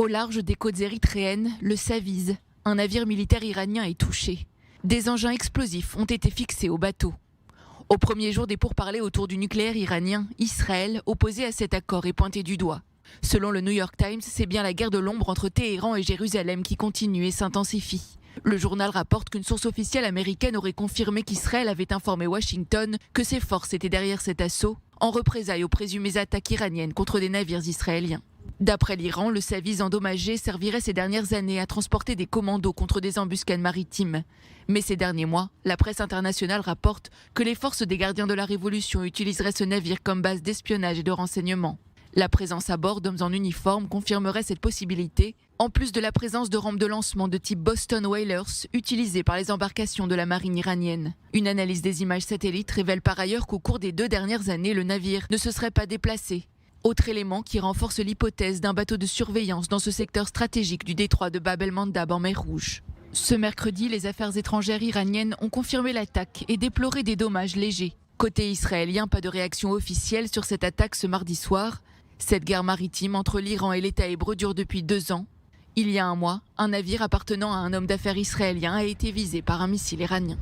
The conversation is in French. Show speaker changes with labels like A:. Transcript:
A: Au large des côtes érythréennes, le Saviz, un navire militaire iranien est touché. Des engins explosifs ont été fixés au bateau. Au premier jour des pourparlers autour du nucléaire iranien, Israël, opposé à cet accord, est pointé du doigt. Selon le New York Times, c'est bien la guerre de l'ombre entre Téhéran et Jérusalem qui continue et s'intensifie. Le journal rapporte qu'une source officielle américaine aurait confirmé qu'Israël avait informé Washington que ses forces étaient derrière cet assaut, en représailles aux présumées attaques iraniennes contre des navires israéliens. D'après l'Iran, le Saviz endommagé servirait ces dernières années à transporter des commandos contre des embuscades maritimes. Mais ces derniers mois, la presse internationale rapporte que les forces des gardiens de la Révolution utiliseraient ce navire comme base d'espionnage et de renseignement. La présence à bord d'hommes en uniforme confirmerait cette possibilité, en plus de la présence de rampes de lancement de type Boston Whalers utilisées par les embarcations de la marine iranienne. Une analyse des images satellites révèle par ailleurs qu'au cours des 2 dernières années, le navire ne se serait pas déplacé. Autre élément qui renforce l'hypothèse d'un bateau de surveillance dans ce secteur stratégique du détroit de Bab el-Mandab en mer Rouge. Ce mercredi, les affaires étrangères iraniennes ont confirmé l'attaque et déploré des dommages légers. Côté israélien, pas de réaction officielle sur cette attaque ce mardi soir. Cette guerre maritime entre l'Iran et l'État hébreu dure depuis 2 ans. Il y a un mois, un navire appartenant à un homme d'affaires israélien a été visé par un missile iranien.